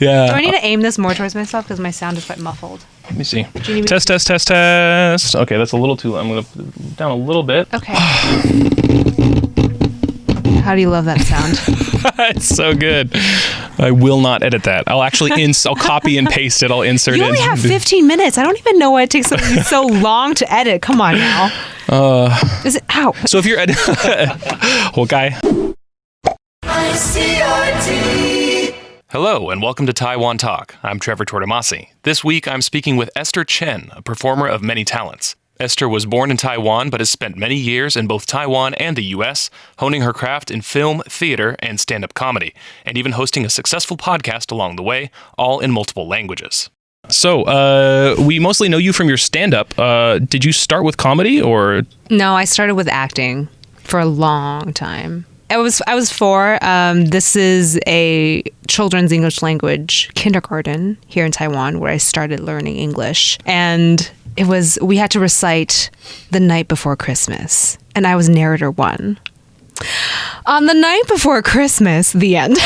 Yeah. Do I need to aim this more towards myself because my sound is quite muffled? Let me see. Do you need me Test. Okay, that's a little too low. I'm going to put it down a little bit. Okay. How do you love that sound? It's so good. I will not edit that. I'll actually I'll copy and paste it. I'll insert it. You only have 15 minutes. I don't even know why it takes so long to edit. Come on now. Is it? Ow. So if you're well, guy. ICRT. Hello and welcome to Taiwan Talk. I'm Trevor Tortomasi. This week I'm speaking with Esther Chen, a performer of many talents. Esther was born in Taiwan but has spent many years in both Taiwan and the U.S., honing her craft in film, theater, and stand-up comedy, and even hosting a successful podcast along the way, all in multiple languages. So, we mostly know you from your stand-up. Did you start with comedy or? No, I started with acting for a long time. I was 4. This is a children's English language kindergarten here in Taiwan where I started learning English. And we had to recite The Night Before Christmas. And I was narrator 1. On the night before Christmas, the end.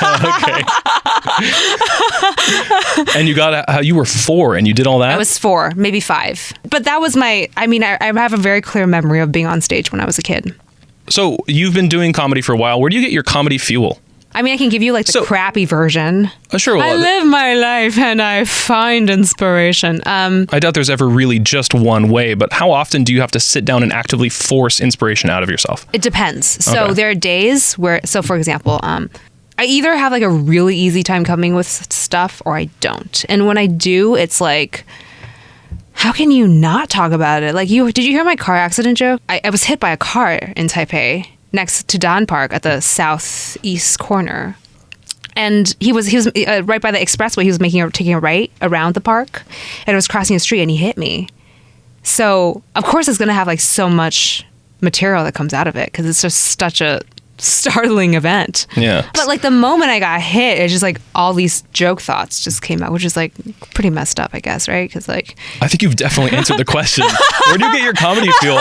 Okay. And you were 4 and you did all that? I was 4, maybe 5. But that was I have a very clear memory of being on stage when I was a kid. So you've been doing comedy for a while. Where do you get your comedy fuel? I mean, I can give you the crappy version. Sure. Well, I live my life and I find inspiration. I doubt there's ever really just one way, but how often do you have to sit down and actively force inspiration out of yourself? It depends. So there are days where, for example, I either have a really easy time coming with stuff or I don't. And when I do, it's how can you not talk about it? Did you hear my car accident joke? I was hit by a car in Taipei next to Dan Park at the southeast corner. And he was right by the expressway. He was taking a right around the park and I was crossing the street and he hit me. So of course it's going to have so much material that comes out of it because it's just such a startling event. Yeah. But the moment I got hit, it's just all these joke thoughts just came out, which is pretty messed up, I guess, right? Because I think you've definitely answered the question. Where do you get your comedy fuel?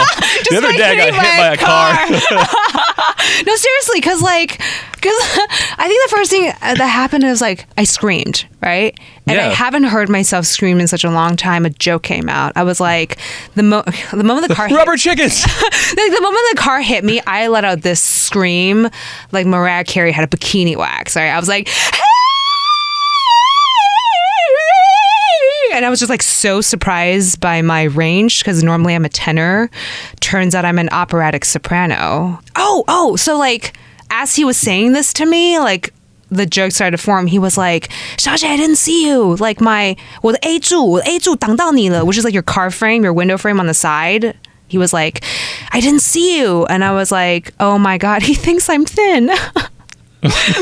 The other day I got hit by a car. No, seriously, because I think the first thing that happened is I screamed, right? And I haven't heard myself scream in such a long time. A joke came out. I was the moment the car rubber chickens. The moment the car hit me, I let out this scream like Mariah Carey had a bikini wax. Right? I was like, hey! And I was just so surprised by my range because normally I'm a tenor. Turns out I'm an operatic soprano. Oh, so as he was saying this to me, the joke started to form. He was like, 小姐, I didn't see you.我的 A 柱挡到你了, which is your car frame, your window frame on the side. He was like, I didn't see you. And I was like, oh my God, he thinks I'm thin.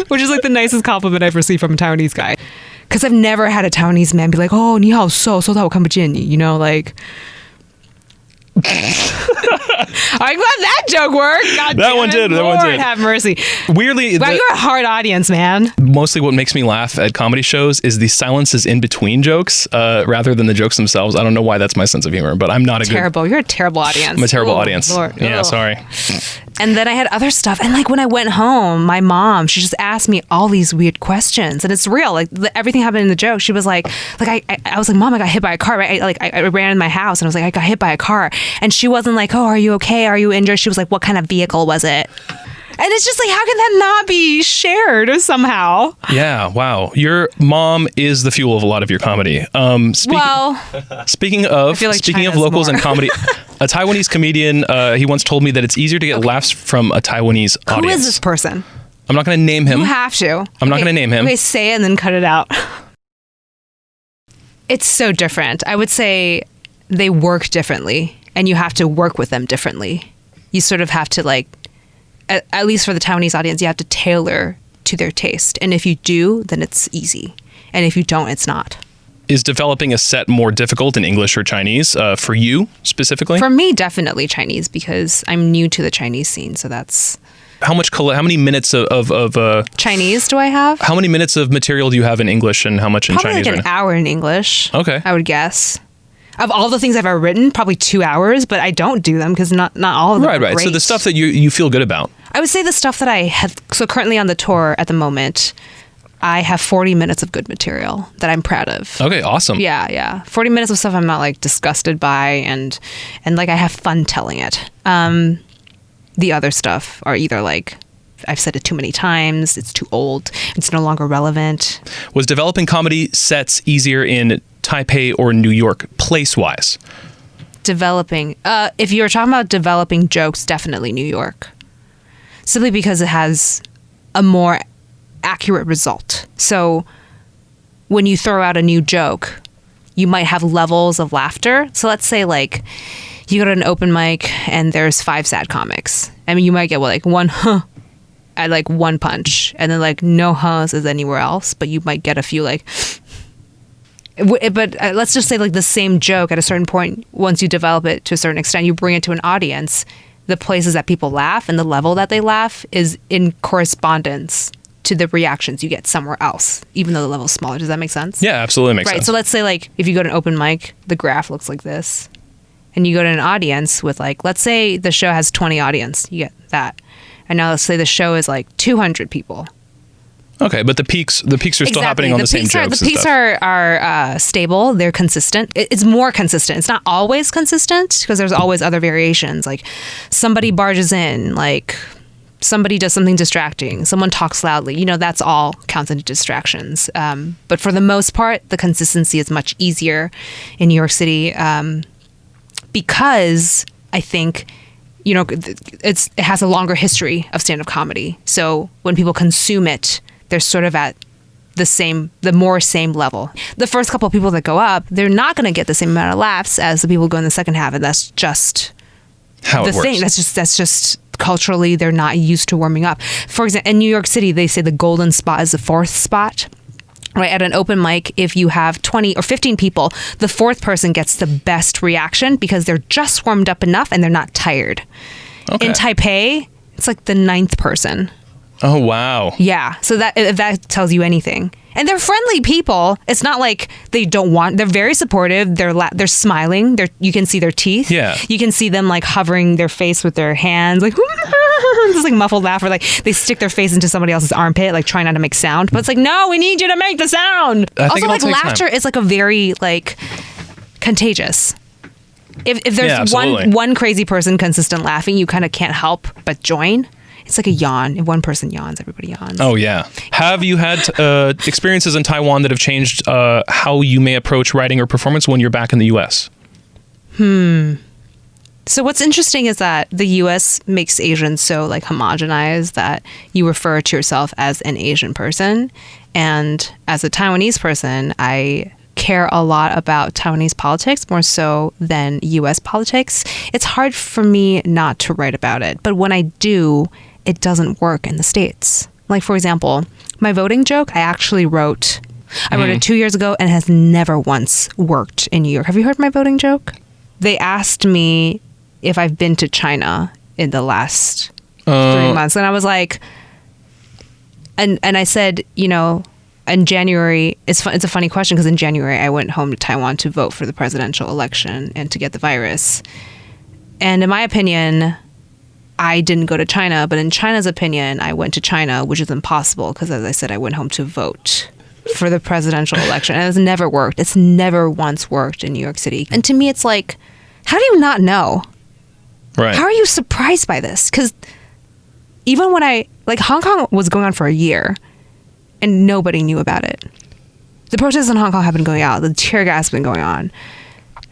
Which is the nicest compliment I've received from a Taiwanese guy. Because I've never had a Taiwanese man be like, oh, 你好瘦，瘦到我看不见你, I'm glad that joke worked. God that one did. Lord that one did. Have mercy. Weirdly, wow, you're a hard audience, man. Mostly what makes me laugh at comedy shows is the silences in between jokes rather than the jokes themselves. I don't know why that's my sense of humor, but I'm not You're a terrible audience. I'm a terrible audience. Lord. Yeah, sorry. And then I had other stuff. And when I went home, my mom, she just asked me all these weird questions. And it's real. Everything happened in the joke. She was I was like, Mom, I got hit by a car, right? I ran in my house and I was like, I got hit by a car. And she wasn't like, oh, are you okay? Are you injured? She was like, what kind of vehicle was it? And it's just how can that not be shared somehow? Yeah, wow. Your mom is the fuel of a lot of your comedy. Speaking of locals and comedy, a Taiwanese comedian, he once told me that it's easier to get laughs from a Taiwanese audience. Who is this person? I'm not going to name him. You have to. I'm not going to name him. Okay, say it and then cut it out. It's so different. I would say they work differently and you have to work with them differently. You sort of have to at least for the Taiwanese audience, you have to tailor to their taste. And if you do, then it's easy. And if you don't, it's not. Is developing a set more difficult in English or Chinese for you specifically? For me, definitely Chinese because I'm new to the Chinese scene. So that's... How many minutes of Chinese do I have? How many minutes of material do you have in English and how much in Probably Chinese? Probably an hour in English. Okay. I would guess. Of all the things I've ever written, probably 2 hours, but I don't do them because not all of them are great. So the stuff that you feel good about. I would say the stuff that I have, so currently on the tour at the moment, I have 40 minutes of good material that I'm proud of. Okay, awesome. Yeah. 40 minutes of stuff I'm not like disgusted by and like I have fun telling it. The other stuff are either like I've said it too many times, it's too old, it's no longer relevant. Was developing comedy sets easier in Taipei or New York, place-wise? Developing, if you're talking about developing jokes, definitely New York. Simply because it has a more accurate result. So when you throw out a new joke, you might have levels of laughter. So let's say like you go to an open mic and there's 5 sad comics. I mean, you might get like one huh at like one punch, and then like no huhs as anywhere else, but you might get a few like. But let's just say like the same joke at a certain point, once you develop it to a certain extent, you bring it to an audience, the places that people laugh and the level that they laugh is in correspondence to the reactions you get somewhere else, even though the level's smaller. Does that make sense? Yeah, absolutely makes sense. Right. So let's say like if you go to an open mic, the graph looks like this. And you go to an audience with like, let's say the show has 20 audience, you get that. And now let's say the show is like 200 people. Okay, but the peaks are still happening on the same jokes. The peaks are stable. They're consistent. It's more consistent. It's not always consistent because there's always other variations. Like somebody barges in, like somebody does something distracting, someone talks loudly. You know, that's all counts into distractions. But for the most part, the consistency is much easier in New York City because I think, you know, it has a longer history of stand-up comedy. So when people consume it, they're sort of at the more same level. The first couple of people that go up, they're not going to get the same amount of laughs as the people who go in the second half, and that's just how it works. Thing. That's just culturally they're not used to warming up. For example, in New York City, they say the golden spot is the 4th spot. Right, at an open mic, if you have 20 or 15 people, the 4th person gets the best reaction because they're just warmed up enough and they're not tired. Okay. In Taipei, it's like the 9th person. Oh, wow. Yeah. So that tells you anything. And they're friendly people. It's not like they don't want, they're very supportive. They're smiling. You can see their teeth. Yeah. You can see them like hovering their face with their hands, like just like muffled laugh, or like they stick their face into somebody else's armpit, like trying not to make sound. But it's like, no, we need you to make the sound. Also, like laughter is like a very like contagious. If there's one crazy person consistent laughing, you kind of can't help but join. It's like a yawn. If one person yawns, everybody yawns. Oh, yeah. Have you had experiences in Taiwan that have changed how you may approach writing or performance when you're back in the U.S.? So what's interesting is that the U.S. makes Asians so like homogenized that you refer to yourself as an Asian person. And as a Taiwanese person, I care a lot about Taiwanese politics more so than U.S. politics. It's hard for me not to write about it. But when I do, it doesn't work in the States. Like, for example, my voting joke, I actually wrote. I wrote it 2 years ago and has never once worked in New York. Have you heard my voting joke? They asked me if I've been to China in the last 3 months. And I was like, and I said, you know, in January, it's a funny question because in January I went home to Taiwan to vote for the presidential election and to get the virus. And in my opinion, I didn't go to China, but in China's opinion, I went to China, which is impossible because, as I said, I went home to vote for the presidential election. And it's never worked. It's never once worked in New York City. And to me, it's like, how do you not know? Right. How are you surprised by this? Because even when Hong Kong was going on for a year and nobody knew about it. The protests in Hong Kong have been going on. The tear gas has been going on.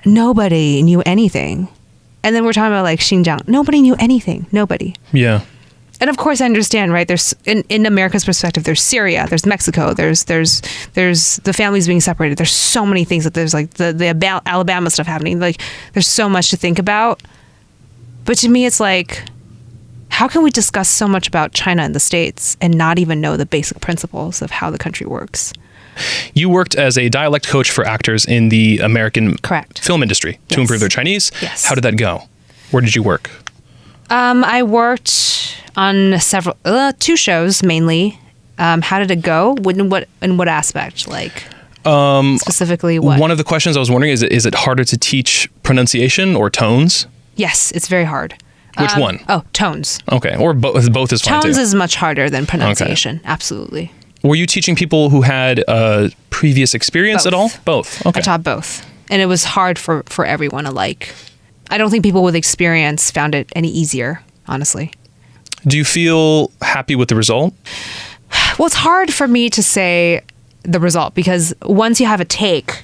Nobody knew anything. And then we're talking about like Xinjiang. Nobody knew anything. Nobody. Yeah. And of course, I understand, right? There's in America's perspective, there's Syria, there's Mexico, there's the families being separated. There's so many things that there's like the Alabama stuff happening. Like there's so much to think about. But to me, it's like, how can we discuss so much about China and the States and not even know the basic principles of how the country works? You worked as a dialect coach for actors in the American film industry to improve their Chinese. Yes. How did that go? Where did you work? I worked on two shows mainly. How did it go? In what aspect? Like specifically what? One of the questions I was wondering is it harder to teach pronunciation or tones? Yes, it's very hard. Which one? Oh, tones. Okay, or both is fine too. Tones is much harder than pronunciation. Okay. Absolutely. Were you teaching people who had previous experience Both. at all? Both. Okay. I taught both. And it was hard for everyone alike. I don't think people with experience found it any easier, honestly. Do you feel happy with the result? Well, it's hard for me to say the result because once you have a take,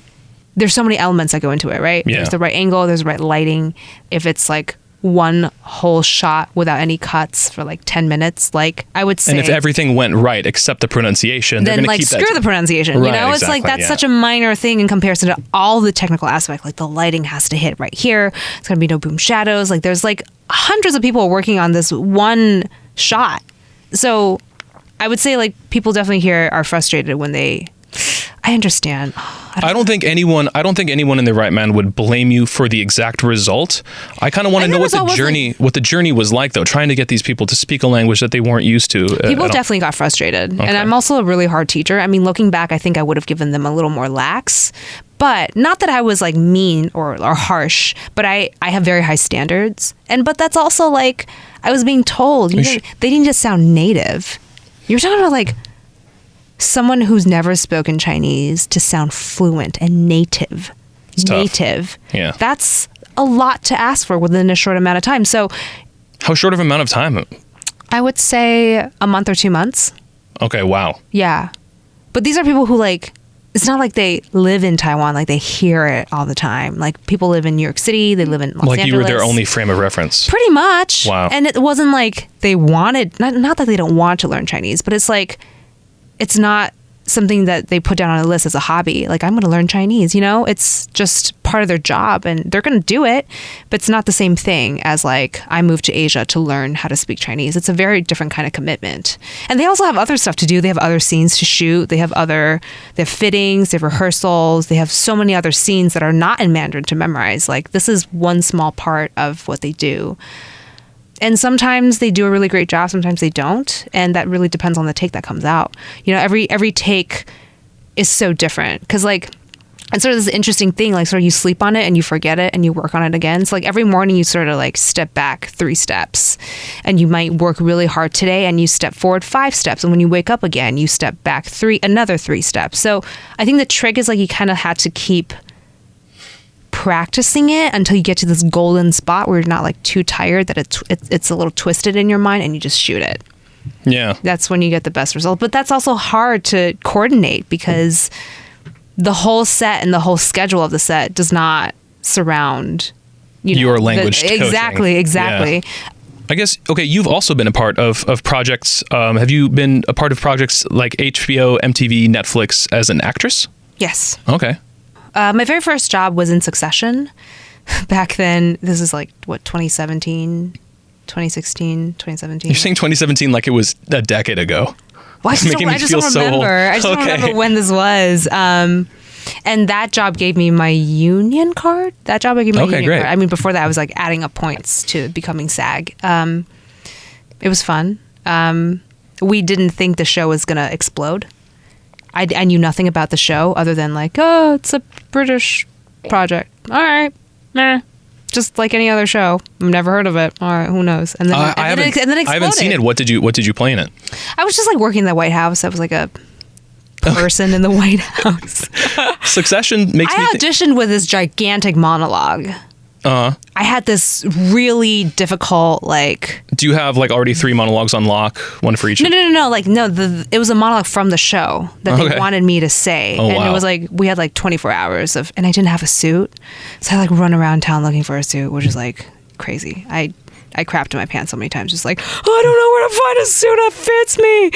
there's so many elements that go into it, right? Yeah. There's the right angle, there's the right lighting. If it's like one whole shot without any cuts for like 10 minutes, like I would say. And if everything went right except the pronunciation, they're then going to like keep that. screw the pronunciation, Right, you know? It's exactly, like that's yeah. such a minor thing in comparison to all the technical aspect. Like the lighting has to hit right here. It's going to be no boom shadows. Like there's like hundreds of people working on this one shot. So I would say like people definitely here are frustrated when I understand. I don't think anyone in their right mind would blame you for the exact result. I kind of want to know what the journey was like, though, trying to get these people to speak a language that they weren't used to. People definitely got frustrated. Okay. And I'm also a really hard teacher. I mean, looking back, I think I would have given them a little more lax. But not that I was like mean or harsh, but I have very high standards. But that's also like, I was being told, they didn't just sound native. You're talking about like someone who's never spoken Chinese to sound fluent and native. It's tough. Native. Yeah. That's a lot to ask for within a short amount of time. So how short of amount of time? I would say a month or 2 months. Okay, wow. Yeah. But these are people who like, it's not like they live in Taiwan, like they hear it all the time. Like people live in New York City, they live in Los Angeles. Like you were their only frame of reference. Pretty much. Wow. And it wasn't like they wanted, not that they don't want to learn Chinese, but it's like, it's not something that they put down on a list as a hobby. Like, I'm going to learn Chinese, It's just part of their job and they're going to do it, but it's not the same thing as like, I moved to Asia to learn how to speak Chinese. It's a very different kind of commitment. And they also have other stuff to do. They have other scenes to shoot. They have fittings, they have rehearsals. They have so many other scenes that are not in Mandarin to memorize. Like, this is one small part of what they do. And sometimes they do a really great job, sometimes they don't. And that really depends on the take that comes out. Every take is so different. Because like, it's sort of this interesting thing, like sort of you sleep on it and you forget it and you work on it again. So like every morning you sort of like step back 3 steps and you might work really hard today and you step forward 5 steps. And when you wake up again, you step back another 3 steps. So I think the trick is like you kind of had to keep practicing it until you get to this golden spot where you're not like too tired that it's a little twisted in your mind and you just shoot it. Yeah. That's when you get the best result. But that's also hard to coordinate because the whole set and the whole schedule of the set does not surround your language coaching. Exactly. Yeah. I guess, okay, you've also been a part of projects. Have you been a part of projects like HBO, MTV, Netflix as an actress? Yes. Okay. My very first job was in Succession. Back then, this is like, 2017, 2016, 2017? You're saying 2017 like it was a decade ago. Well, I just don't remember. I just don't remember when this was. And that job gave me my union card. That job gave me my union card. I mean, before that, I was like adding up points to becoming SAG. It was fun. We didn't think the show was going to explode. I knew nothing about the show other than like, oh, it's a British project. All right. Just like any other show. I've never heard of it. All right, who knows? And then it exploded. I haven't seen it. What did you play in it? I was just like working in the White House. I was like a person in the White House. Succession makes me auditioned with this gigantic monologue. I had this really difficult, like... Do you have, like, already 3 monologues on lock? One for each? No. It was a monologue from the show that they wanted me to say. Oh, and wow. It was like, we had, like, 24 hours of... And I didn't have a suit. So I, like, run around town looking for a suit, which is, like, crazy. I crapped in my pants so many times, just like, oh, I don't know where to find a suit that fits me.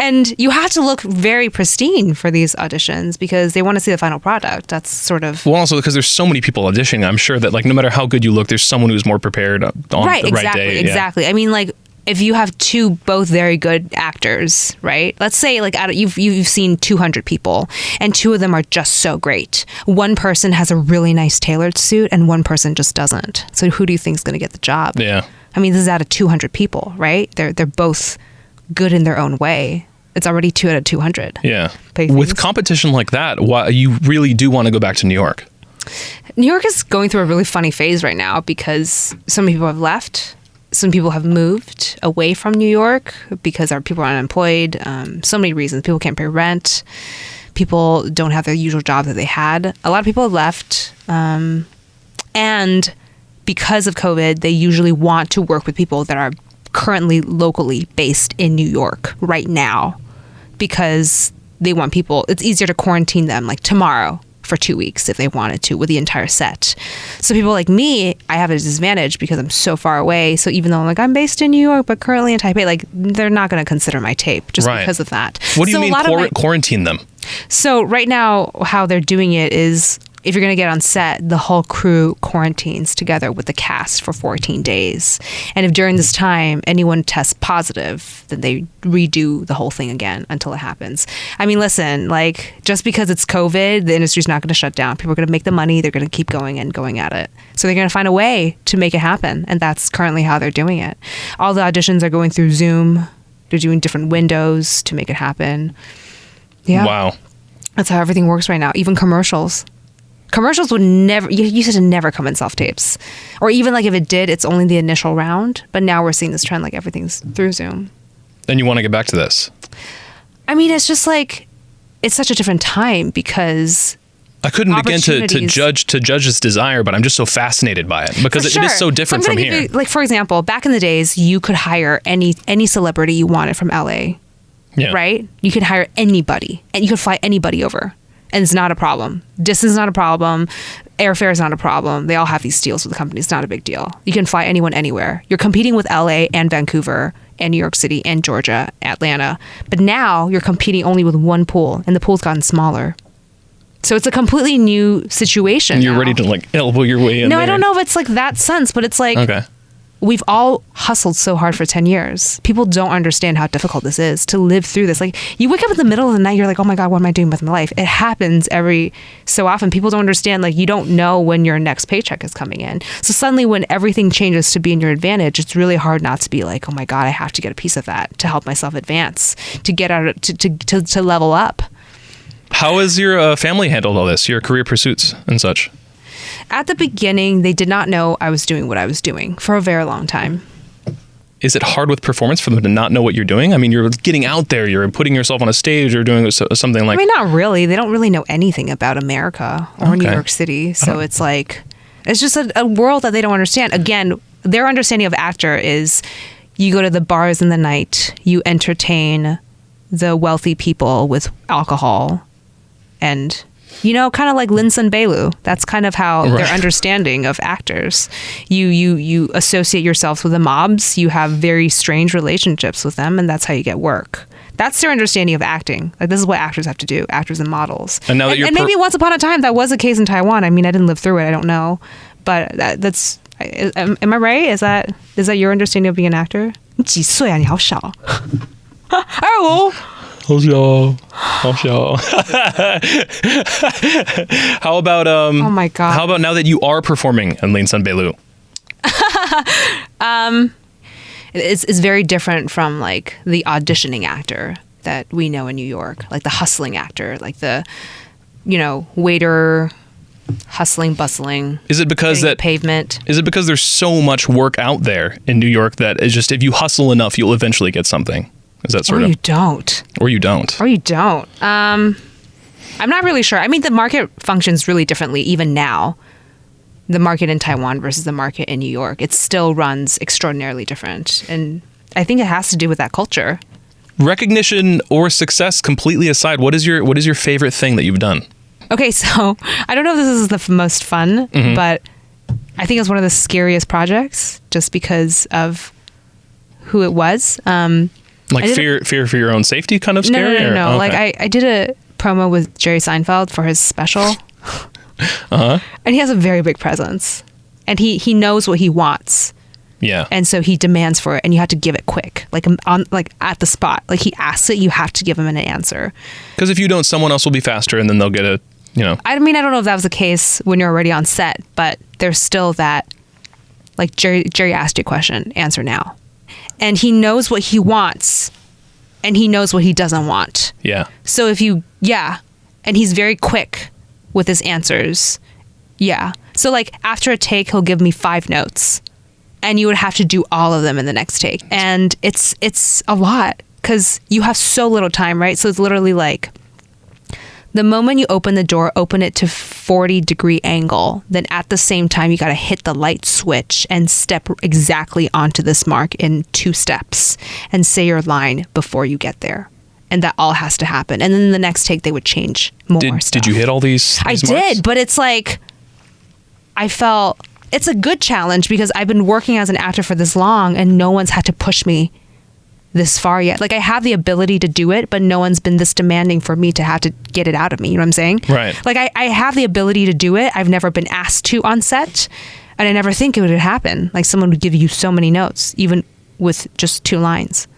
And you have to look very pristine for these auditions because they want to see the final product. That's sort of... Well, also because there's so many people auditioning, I'm sure that like no matter how good you look, there's someone who's more prepared on the right day. Exactly. I mean, like, if you have 2 both very good actors, right? Let's say like you've seen 200 people and 2 of them are just so great. One person has a really nice tailored suit and one person just doesn't. So who do you think is going to get the job? Yeah. I mean, this is out of 200 people, right? They're both good in their own way. It's already 2 out of 200. Yeah. With competition like that, why you really do want to go back to New York? New York is going through a really funny phase right now because so many people have left. some people have moved away from New York because our people are unemployed. So many reasons. People can't pay rent. People don't have their usual job that they had. A lot of people have left. And because of COVID, they usually want to work with people that are currently locally based in New York right now because they want people. It's easier to quarantine them like tomorrow for 2 weeks if they wanted to with the entire set. So people like me, I have a disadvantage because I'm so far away. So even though I'm like, I'm based in New York, but currently in Taipei, like they're not going to consider my tape just because of that. What do you mean quarantine them? So right now, how they're doing it is if you're going to get on set, the whole crew quarantines together with the cast for 14 days. And if during this time anyone tests positive, then they redo the whole thing again until it happens. I mean, listen, like just because it's COVID, the industry's not going to shut down. People are going to make the money. They're going to keep going and going at it. So they're going to find a way to make it happen. And that's currently how they're doing it. All the auditions are going through Zoom. They're doing different windows to make it happen. Yeah. Wow. That's how everything works right now. Even commercials. Commercials would never, you used to never come in self-tapes. Or even like if it did, it's only the initial round. But now we're seeing this trend, like everything's through Zoom. And you want to get back to this? I mean, it's just like, it's such a different time because I couldn't begin to judge this desire, but I'm just so fascinated by it because it is so different from here. Like, for example, back in the days, you could hire any celebrity you wanted from LA, right? You could hire anybody and you could fly anybody over. And it's not a problem. Distance is not a problem. Airfare is not a problem. They all have these deals with the company. It's not a big deal. You can fly anyone anywhere. You're competing with LA and Vancouver and New York City and Georgia, Atlanta. But now you're competing only with one pool, and the pool's gotten smaller. So it's a completely new situation. And you're ready to like elbow your way in. No, I don't know if it's like that sense, but it's like we've all hustled so hard for 10 years. People don't understand how difficult this is to live through this. Like you wake up in the middle of the night, you're like, oh my God, what am I doing with my life? It happens every so often. People don't understand, like you don't know when your next paycheck is coming in. So suddenly when everything changes to be in your advantage, it's really hard not to be like, oh my God, I have to get a piece of that to help myself advance, to get out, to level up. How has your family handled all this, your career pursuits and such? At the beginning, they did not know I was doing what I was doing for a very long time. Is it hard with performance for them to not know what you're doing? I mean, you're getting out there, you're putting yourself on a stage or doing something like... I mean, not really. They don't really know anything about America or New York City. So it's like, it's just a world that they don't understand. Again, their understanding of actor is you go to the bars in the night, you entertain the wealthy people with alcohol and... You know, kind of like Linsun Bailu. That's kind of how their understanding of actors. You associate yourselves with the mobs. You have very strange relationships with them, and that's how you get work. That's their understanding of acting. Like this is what actors have to do, actors and models. And now that and maybe once upon a time that was the case in Taiwan. I mean, I didn't live through it. I don't know, but that's. Am I right? Is that your understanding of being an actor? 你几岁啊？你好小。哎我。好小. How about oh my God. How about now that you are performing in Linsun Bailu? It's very different from like the auditioning actor that we know in New York, like the hustling actor, like the waiter, hustling, bustling. Is it because that pavement? Is it because there's so much work out there in New York that it's just if you hustle enough, you'll eventually get something? Is that sort of? Or you don't. Or you don't. Or you don't. I'm not really sure. I mean, the market functions really differently even now. The market in Taiwan versus the market in New York. It still runs extraordinarily different. And I think it has to do with that culture. Recognition or success completely aside, what is your favorite thing that you've done? Okay, so I don't know if this is the most fun, but I think it's one of the scariest projects just because of who it was. Like fear for your own safety kind of scary? No. Okay. Like I did a promo with Jerry Seinfeld for his special. And he has a very big presence. And he knows what he wants. Yeah. And so he demands for it and you have to give it quick. Like at the spot. Like he asks it, you have to give him an answer. Because if you don't, someone else will be faster and then they'll get I mean, I don't know if that was the case when you're already on set, but there's still that, like Jerry asked you a question, answer now. And he knows what he wants and he knows what he doesn't want. Yeah. So and he's very quick with his answers. Yeah. So like after a take, he'll give me 5 notes and you would have to do all of them in the next take. And it's a lot because you have so little time, right? So it's literally like the moment you open the door, open it to 40-degree angle. Then at the same time, you got to hit the light switch and step exactly onto this mark in 2 steps and say your line before you get there. And that all has to happen. And then the next take, they would change more stuff. Did you hit all these I marks? did, but it's like, I felt, it's a good challenge because I've been working as an actor for this long and no one's had to push me this far yet. Like I have the ability to do it, but no one's been this demanding for me to have to get it out of me. You know what I'm saying? Right. Like I have the ability to do it. I've never been asked to on set, and I never think it would happen. Like someone would give you so many notes, even with just 2 lines.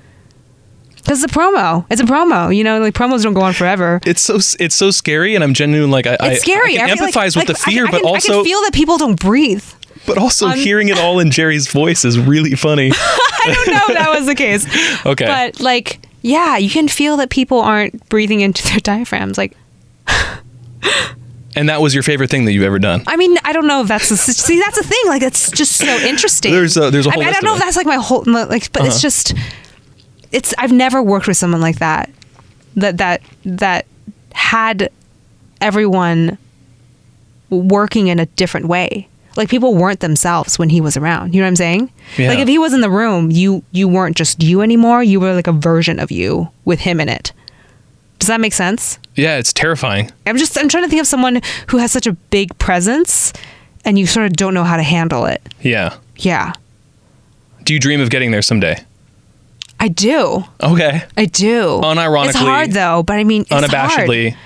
Because it's a promo. It's a promo. You know, like promos don't go on forever. It's so scary, and I'm genuine. Like it's scary. I can empathize with the fear, but also I can feel that people don't breathe. But also hearing it all in Jerry's voice is really funny. I don't know if that was the case. Okay. But like, yeah, you can feel that people aren't breathing into their diaphragms. Like, and that was your favorite thing that you've ever done? I mean, I don't know if that's see, that's the thing. Like, it's just so interesting. There's a whole list I don't know if that's like my whole like, but it's just, I've never worked with someone like that had everyone working in a different way. Like people weren't themselves when he was around. You know what I'm saying? Yeah. Like if he was in the room, you weren't just you anymore. You were like a version of you with him in it. Does that make sense? Yeah, it's terrifying. I'm trying to think of someone who has such a big presence and you sort of don't know how to handle it. Yeah. Yeah. Do you dream of getting there someday? I do. Okay. I do. Unironically. It's hard though, but I mean, it's unabashedly. hard.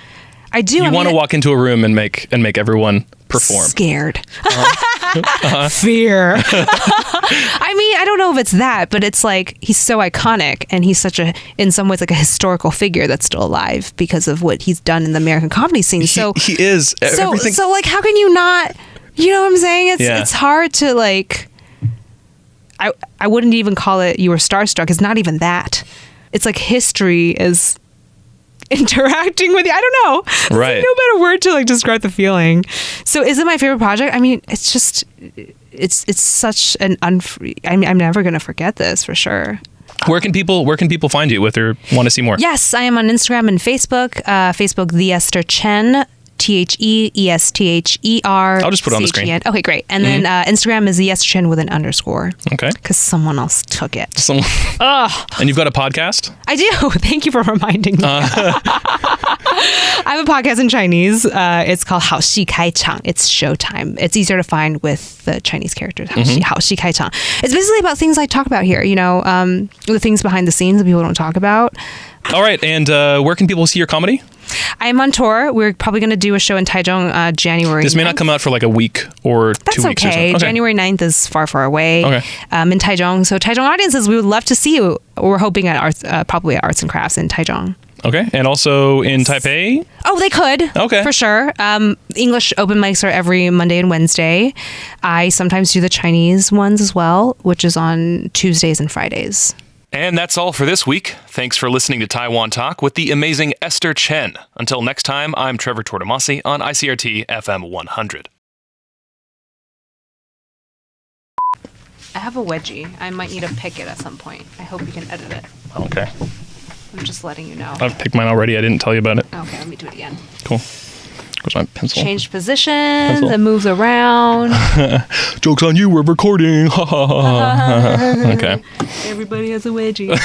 I do. You want to walk into a room and make everyone perform. Scared. Fear. I mean, I don't know if it's that, but it's like he's so iconic and he's such in some ways like a historical figure that's still alive because of what he's done in the American comedy scene. So he is. So like, how can you not? You know what I'm saying? It's hard to like. I wouldn't even call it you were starstruck. It's not even that. It's like history is interacting with you. I don't know. Right. There's no better word to like describe the feeling. So is it my favorite project? I mean, it's just it's such an I'm never gonna forget this for sure. Where can people find you if they want to see more? Yes, I am on Instagram and Facebook. Facebook the Esther Chen. TheEsther. I'll just put it on the screen. Okay, great. And then Instagram is the Esther Chen with an underscore. Okay. Because someone else took it. And you've got a podcast? I do. Thank you for reminding me. I have a podcast in Chinese. It's called 好戏开场. It's Showtime. It's easier to find with the Chinese characters. 好戏开场. It's basically about things I talk about here. You know, the things behind the scenes that people don't talk about. All right. And where can people see your comedy? I'm on tour. We're probably going to do a show in Taichung January 9th. This may not come out for like a week or 2 weeks. That's okay. January 9th is far, far away. Okay. In Taichung. So Taichung audiences, we would love to see you. We're hoping at probably at Arts and Crafts in Taichung. Okay. And also in Taipei? Oh, they could. Okay. For sure. English open mics are every Monday and Wednesday. I sometimes do the Chinese ones as well, which is on Tuesdays and Fridays. And that's all for this week. Thanks for listening to Taiwan Talk with the amazing Esther Chen. Until next time, I'm Trevor Tortomasi on ICRT FM 100. I have a wedgie. I might need to pick it at some point. I hope you can edit it. Okay. I'm just letting you know. I've picked mine already. I didn't tell you about it. Okay, let me do it again. Cool. Where's my pencil? Change positions. It moves around. Joke's on you. We're recording. Okay. Everybody has a wedgie.